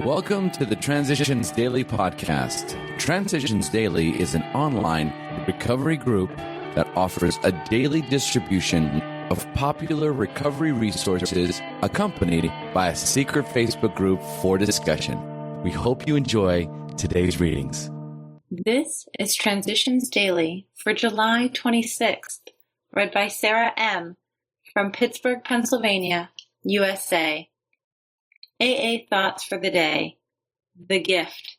Welcome to the Transitions Daily podcast. Transitions Daily is an online recovery group that offers a daily distribution of popular recovery resources accompanied by a secret Facebook group for discussion. We hope you enjoy today's readings. This is Transitions Daily for July 26th, read by Sarah M. from Pittsburgh, Pennsylvania, USA. AA Thoughts for the Day. The Gift.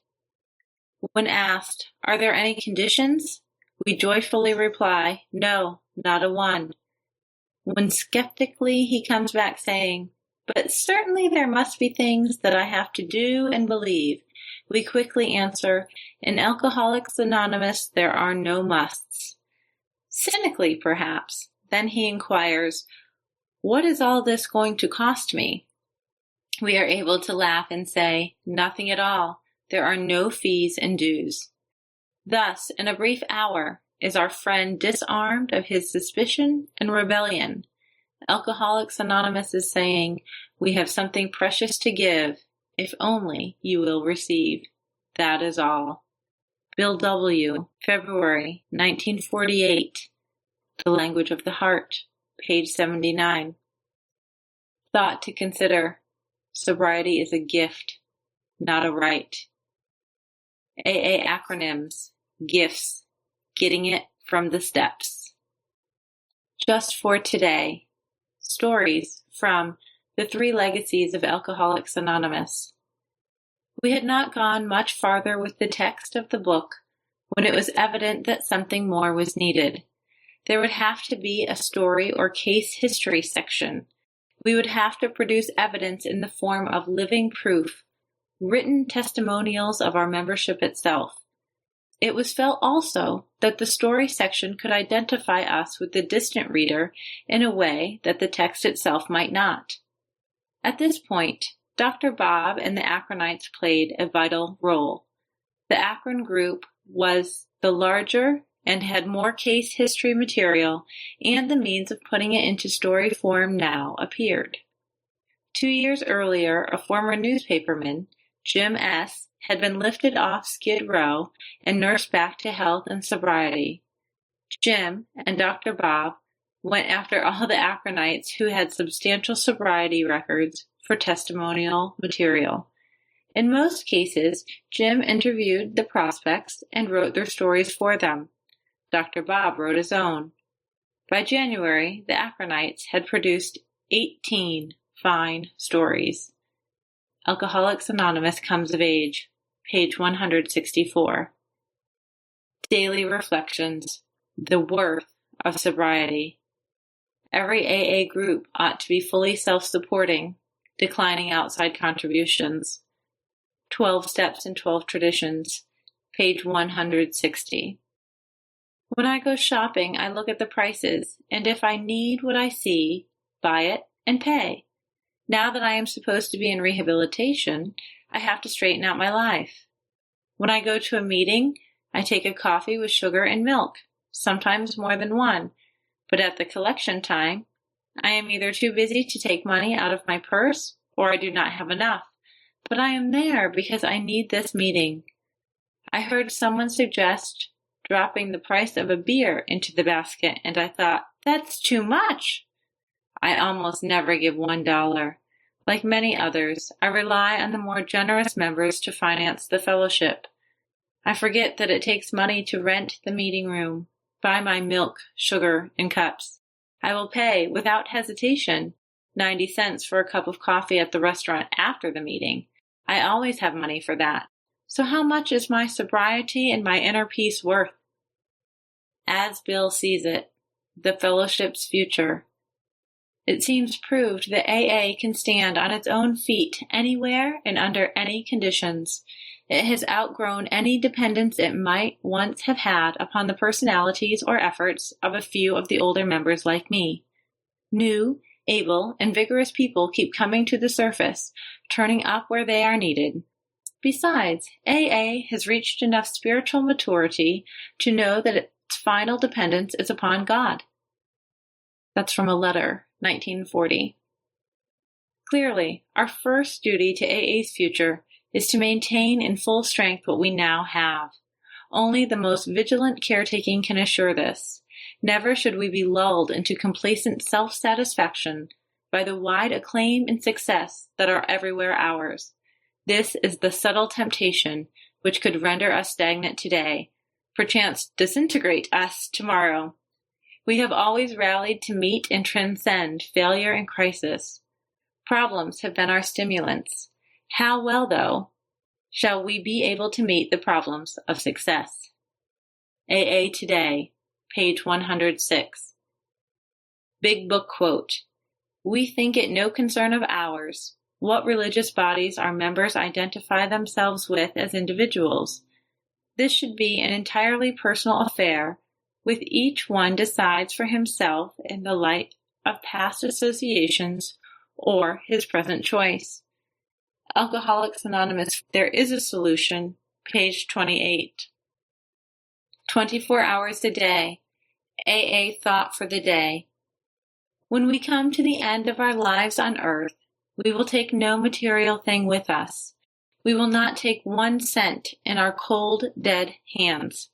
When asked, "Are there any conditions?" we joyfully reply, "No, not a one." When skeptically he comes back saying, "But certainly there must be things that I have to do and believe," we quickly answer, "In Alcoholics Anonymous there are no musts." Cynically, perhaps, then he inquires, "What is all this going to cost me?" We are able to laugh and say, "Nothing at all. There are no fees and dues." Thus, in a brief hour, is our friend disarmed of his suspicion and rebellion. Alcoholics Anonymous is saying, "We have something precious to give, if only you will receive. That is all." Bill W., February 1948. The Language of the Heart, page 79. Thought to consider. Sobriety is a gift, not a right. AA acronyms. Gifts. Getting it from the steps. Just for today. Stories from The Three Legacies of Alcoholics Anonymous. We had not gone much farther with the text of the book when it was evident that something more was needed. There would have to be a story or case history section. We would have to produce evidence in the form of living proof, written testimonials of our membership itself. It was felt also that the story section could identify us with the distant reader in a way that the text itself might not. At this point, Dr. Bob and the Akronites played a vital role. The Akron group was the larger and had more case history material, and the means of putting it into story form now appeared. 2 years earlier, a former newspaperman, Jim S., had been lifted off Skid Row and nursed back to health and sobriety. Jim and Dr. Bob went after all the Akronites who had substantial sobriety records for testimonial material. In most cases, Jim interviewed the prospects and wrote their stories for them. Dr. Bob wrote his own. By January, the Akronites had produced 18 fine stories. Alcoholics Anonymous comes of age, page 164. Daily Reflections. The Worth of Sobriety. Every AA group ought to be fully self-supporting, declining outside contributions. 12 Steps and 12 Traditions, page 160. When I go shopping, I look at the prices, and if I need what I see, buy it and pay. Now that I am supposed to be in rehabilitation, I have to straighten out my life. When I go to a meeting, I take a coffee with sugar and milk, sometimes more than one, but at the collection time, I am either too busy to take money out of my purse or I do not have enough, but I am there because I need this meeting. I heard someone suggest dropping the price of a beer into the basket, and I thought, that's too much. I almost never give $1. Like many others, I rely on the more generous members to finance the fellowship. I forget that it takes money to rent the meeting room, buy my milk, sugar, and cups. I will pay, without hesitation, 90 cents for a cup of coffee at the restaurant after the meeting. I always have money for that. So how much is my sobriety and my inner peace worth? As Bill sees it, the fellowship's future. It seems proved that AA can stand on its own feet anywhere and under any conditions. It has outgrown any dependence it might once have had upon the personalities or efforts of a few of the older members like me. New, able, and vigorous people keep coming to the surface, turning up where they are needed. Besides, AA has reached enough spiritual maturity to know that its final dependence is upon God. That's from a letter, 1940. Clearly, our first duty to AA's future is to maintain in full strength what we now have. Only the most vigilant caretaking can assure this. Never should we be lulled into complacent self-satisfaction by the wide acclaim and success that are everywhere ours. This is the subtle temptation which could render us stagnant today, perchance disintegrate us tomorrow. We have always rallied to meet and transcend failure and crisis. Problems have been our stimulants. How well, though, shall we be able to meet the problems of success? AA Today, page 106. Big Book Quote: "We think it no concern of ours what religious bodies our members identify themselves with as individuals. This should be an entirely personal affair, with each one decides for himself in the light of past associations or his present choice." Alcoholics Anonymous, There is a Solution, page 28. 24 hours a day. AA Thought for the Day. When we come to the end of our lives on earth, we will take no material thing with us. We will not take 1 cent in our cold, dead hands.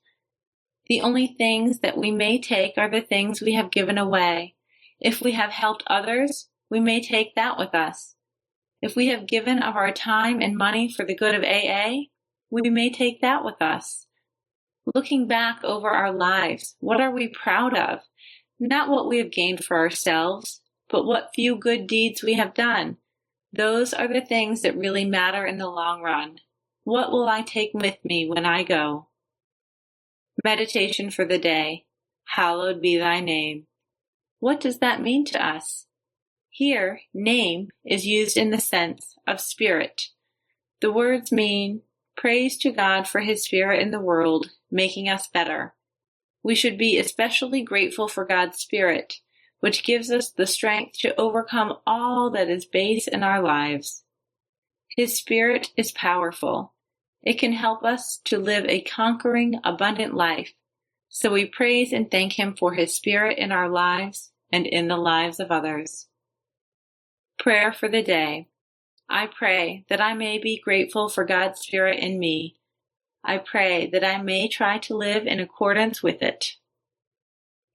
The only things that we may take are the things we have given away. If we have helped others, we may take that with us. If we have given of our time and money for the good of AA, we may take that with us. Looking back over our lives, what are we proud of? Not what we have gained for ourselves, but what few good deeds we have done. Those are the things that really matter in the long run. What will I take with me when I go? Meditation for the day. Hallowed be thy name. What does that mean to us? Here, name is used in the sense of spirit. The words mean praise to God for his spirit in the world, making us better. We should be especially grateful for God's spirit, which gives us the strength to overcome all that is base in our lives. His spirit is powerful. It can help us to live a conquering, abundant life. So we praise and thank him for his spirit in our lives and in the lives of others. Prayer for the day. I pray that I may be grateful for God's spirit in me. I pray that I may try to live in accordance with it.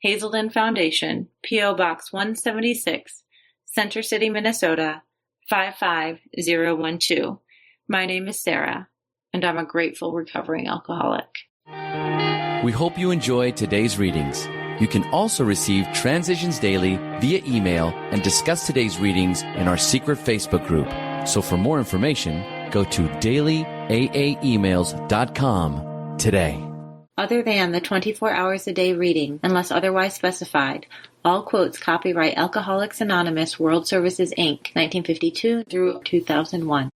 Hazelden Foundation, P.O. Box 176, Center City, Minnesota, 55012. My name is Sarah, and I'm a grateful recovering alcoholic. We hope you enjoyed today's readings. You can also receive Transitions Daily via email and discuss today's readings in our secret Facebook group. So for more information, go to dailyaaemails.com today. Other than the 24 hours a day reading, unless otherwise specified, all quotes copyright Alcoholics Anonymous World Services, Inc., 1952 through 2001.